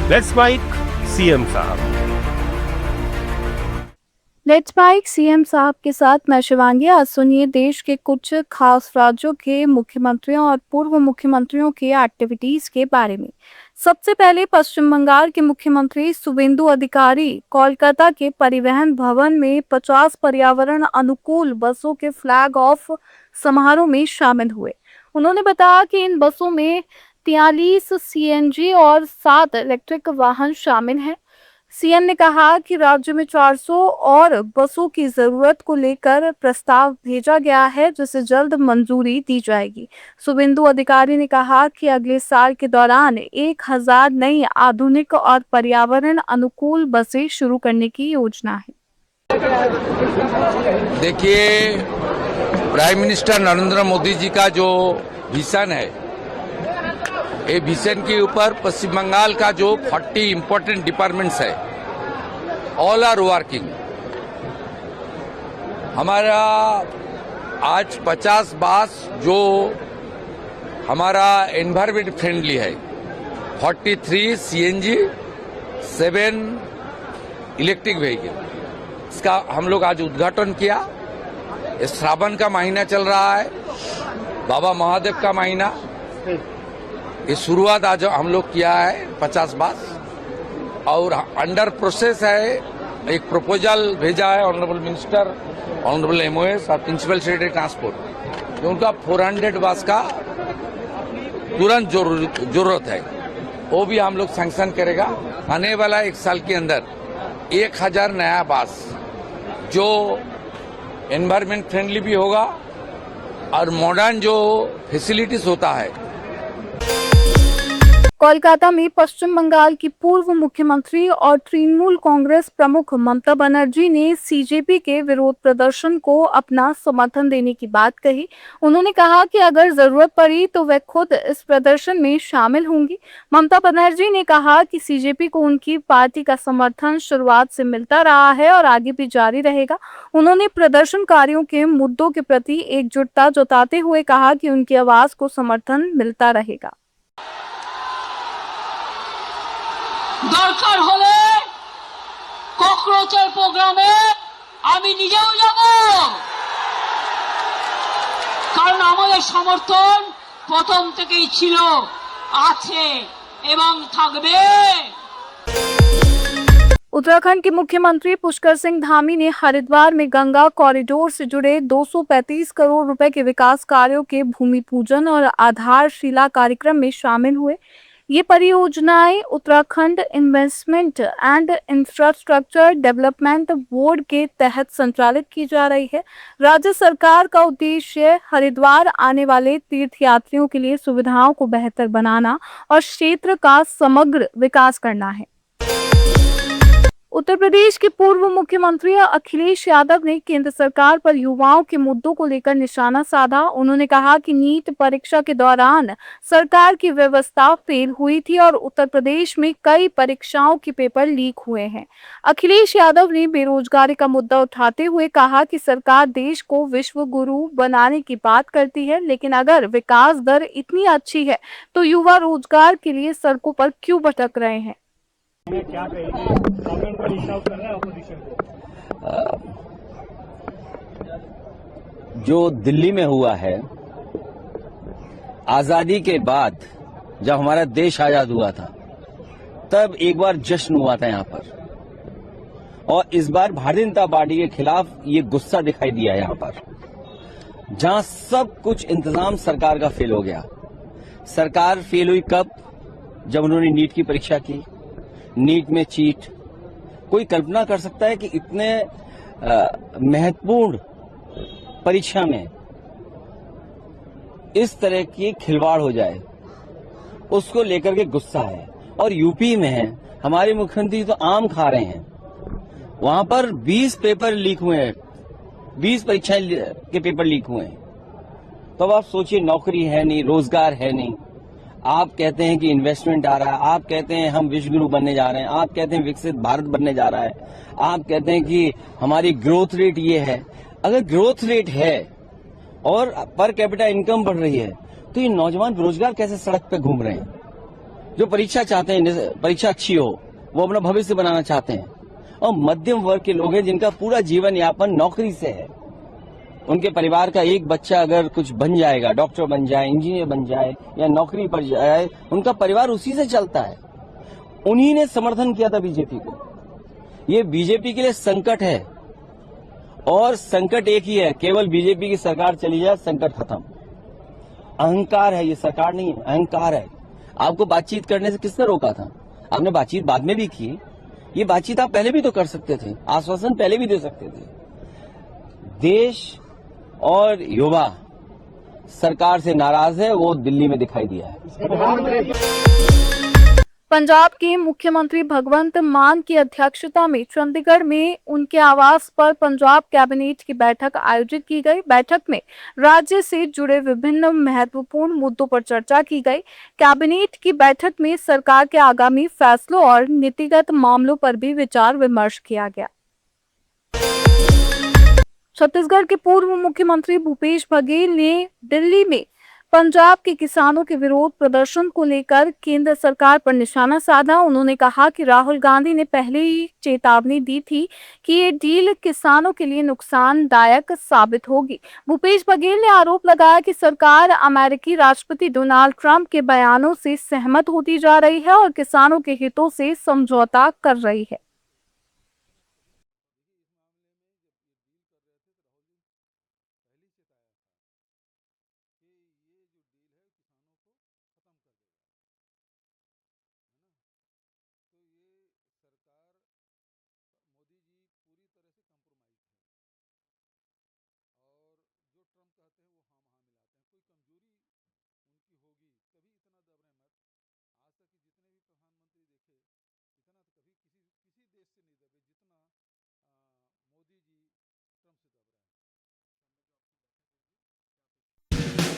Let's mic CM साहब। Let's mic CM साहब के साथ मैं शिवांगी। आज सुनिए देश के कुछ खास राज्यों के मुख्यमंत्रियों और पूर्व मुख्यमंत्रियों के एक्टिविटीज के बारे में। सबसे पहले पश्चिम बंगाल के मुख्यमंत्री शुभेंदु अधिकारी कोलकाता के परिवहन भवन में 50 पर्यावरण अनुकूल बसों के फ्लैग ऑफ समारोह में शामिल हुए। उन्होंने बताया कि इन बसों में 43 सीएनजी और 7 इलेक्ट्रिक वाहन शामिल हैं। सीएम ने कहा कि राज्य में 400 और बसों की जरूरत को लेकर प्रस्ताव भेजा गया है, जिसे जल्द मंजूरी दी जाएगी। शुभेंदु अधिकारी ने कहा कि अगले साल के दौरान 1000 नई आधुनिक और पर्यावरण अनुकूल बसें शुरू करने की योजना है। देखिए, प्राइम मिनिस्टर नरेंद्र मोदी जी का जो विजन है, ये विजन के ऊपर पश्चिम बंगाल का जो 40 इम्पोर्टेंट डिपार्टमेंट्स है, ऑल आर वर्किंग। हमारा आज 50 बस जो हमारा एनवायरमेंट फ्रेंडली है, 43 सीएनजी, 7 इलेक्ट्रिक व्हीकल, इसका हम लोग आज उद्घाटन किया। श्रावण का महीना चल रहा है, बाबा महादेव का महीना, ये शुरुआत आज हम लोग किया है 50 बस, और अंडर प्रोसेस है। एक प्रपोजल भेजा है ऑनरेबल मिनिस्टर, ऑनरेबल एमओएस और प्रिंसिपल सेक्रेटरी ट्रांसपोर्ट, उनका 400 बस का तुरंत जरूरत है, वो भी हम लोग सैंक्शन करेगा। आने वाला 1 साल के अंदर 1000 नया बस जो एनवायरमेंट फ्रेंडली भी होगा और मॉडर्न जो फैसिलिटीज होता है। कोलकाता में पश्चिम बंगाल की पूर्व मुख्यमंत्री और तृणमूल कांग्रेस प्रमुख ममता बनर्जी ने सीजेपी के विरोध प्रदर्शन को अपना समर्थन देने की बात कही। उन्होंने कहा कि अगर जरूरत पड़ी तो वे खुद इस प्रदर्शन में शामिल होंगी। ममता बनर्जी ने कहा कि सीजेपी को उनकी पार्टी का समर्थन शुरुआत से मिलता रहा है और आगे भी जारी रहेगा। उन्होंने प्रदर्शनकारियों के मुद्दों के प्रति एकजुटता जताते हुए कहा कि उनकी आवाज को समर्थन मिलता रहेगा। দরকার হলে ককরোচের প্রোগ্রামে আমি নিজেও যাব, কারণ আমাদের সমর্থন প্রথম থেকেই ছিল, আছে এবং থাকবে। उत्तराखंड के मुख्यमंत्री पुष्कर सिंह धामी ने हरिद्वार में गंगा कॉरिडोर से जुड़े 235 करोड़ रुपए के विकास कार्यों के भूमि पूजन और आधारशिला कार्यक्रम में शामिल हुए। ये परियोजनाएं Uttarakhand investment and infrastructure development board के तहत संचालित की जा रही है। राज्य सरकार का उद्देश्य हरिद्वार आने वाले तीर्थयात्रियों के लिए सुविधाओं को बेहतर बनाना और क्षेत्र का समग्र विकास करना है। उत्तर प्रदेश के पूर्व मुख्यमंत्री अखिलेश यादव ने केंद्र सरकार पर युवाओं के मुद्दों को लेकर निशाना साधा। उन्होंने कहा कि नीट परीक्षा के दौरान सरकार की व्यवस्था फेल हुई थी और उत्तर प्रदेश में कई परीक्षाओं के पेपर लीक हुए हैं। अखिलेश यादव ने बेरोजगारी का मुद्दा उठाते हुए कहा कि सरकार देश को विश्व गुरु बनाने की बात करती है, लेकिन अगर विकास दर इतनी अच्छी है तो युवा रोजगार के लिए सड़कों पर क्यों भटक रहे हैं। क्या कहेंगे जो दिल्ली में हुआ है, आजादी के बाद जब हमारा देश आजाद हुआ था तब एक बार जश्न हुआ था यहाँ पर, और इस बार भारतीय जनता पार्टी के खिलाफ ये गुस्सा दिखाई दिया यहाँ पर, जहां सब कुछ इंतजाम सरकार का फेल हो गया। सरकार फेल हुई कब? जब उन्होंने नीट की परीक्षा की, नीट में चीट। कोई कल्पना कर सकता है कि इतने महत्वपूर्ण परीक्षा में इस तरह की खिलवाड़ हो जाए? उसको लेकर के गुस्सा है। और यूपी में है, हमारे मुख्यमंत्री तो आम खा रहे हैं। वहां पर 20 पेपर लीक हुए हैं, 20 परीक्षाएं के पेपर लीक हुए हैं। तो अब आप सोचिए, नौकरी है नहीं, रोजगार है नहीं। आप कहते हैं कि इन्वेस्टमेंट आ रहा है, आप कहते हैं हम विश्व गुरु बनने जा रहे हैं, आप कहते हैं विकसित भारत बनने जा रहा है, आप कहते हैं कि हमारी ग्रोथ रेट ये है। अगर ग्रोथ रेट है और पर कैपिटा इनकम बढ़ रही है तो ये नौजवान बेरोजगार कैसे सड़क पे घूम रहे हैं? जो परीक्षा चाहते हैं, परीक्षा अच्छी हो, वो अपना भविष्य बनाना चाहते हैं, और मध्यम वर्ग के लोग हैं जिनका पूरा जीवन यापन नौकरी से है। उनके परिवार का एक बच्चा अगर कुछ बन जाएगा, डॉक्टर बन जाए, इंजीनियर बन जाए या नौकरी पर जाए, उनका परिवार उसी से चलता है। उन्हीं ने समर्थन किया था बीजेपी को। ये बीजेपी के लिए संकट है, और संकट एक ही है, केवल बीजेपी की सरकार चली जाए, संकट खत्म। अहंकार है, ये सरकार नहीं है, अहंकार है। आपको बातचीत करने से किसने रोका था? आपने बातचीत बाद में भी की। ये बातचीत आप पहले भी तो कर सकते थे, आश्वासन पहले भी दे सकते थे। देश और युवा सरकार से नाराज है, वो दिल्ली में दिखाई दिया है। पंजाब के मुख्यमंत्री भगवंत मान की अध्यक्षता में चंडीगढ़ में उनके आवास पर पंजाब कैबिनेट की बैठक आयोजित की गई। बैठक में राज्य से जुड़े विभिन्न महत्वपूर्ण मुद्दों पर चर्चा की गई। कैबिनेट की बैठक में सरकार के आगामी फैसलों और नीतिगत मामलों पर भी विचार विमर्श किया गया। छत्तीसगढ़ के पूर्व मुख्यमंत्री भूपेश बघेल ने दिल्ली में पंजाब के किसानों के विरोध प्रदर्शन को लेकर केंद्र सरकार पर निशाना साधा। उन्होंने कहा कि राहुल गांधी ने पहले ही चेतावनी दी थी कि ये डील किसानों के लिए नुकसानदायक साबित होगी। भूपेश बघेल ने आरोप लगाया कि सरकार अमेरिकी राष्ट्रपति डोनाल्ड ट्रंप के बयानों से सहमत होती जा रही है और किसानों के हितों से समझौता कर रही है।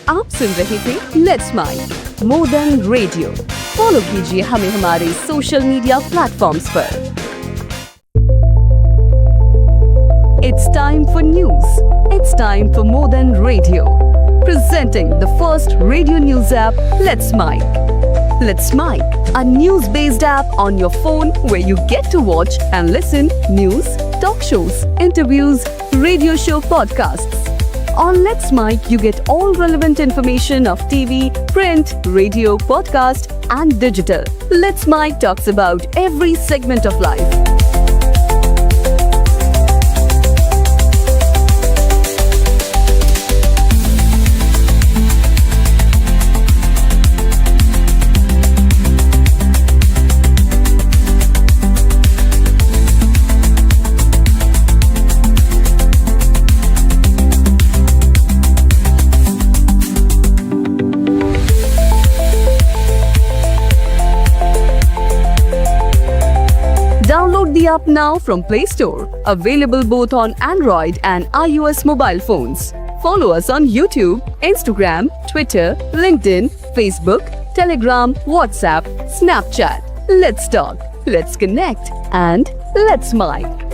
आप सुन रहे थे let's make more than radio. Follow कीजिए हमें हमारे सोशल मीडिया प्लेटफॉर्म्स पर। It's time for news. It's time for more than radio. Presenting the first radio news app, Let's Mic. Let's Mic, a news-based app on your phone where you get to watch and listen news, talk shows, interviews, radio show podcasts. On Let's Mic, you get all relevant information of TV, print, radio, podcast, and digital. Let's Mic talks about every segment of life. Download the app now from Play Store. Available both on Android and iOS mobile phones. Follow us on YouTube, Instagram, Twitter, LinkedIn, Facebook, Telegram, WhatsApp, Snapchat. Let's talk, let's connect, and let's mic.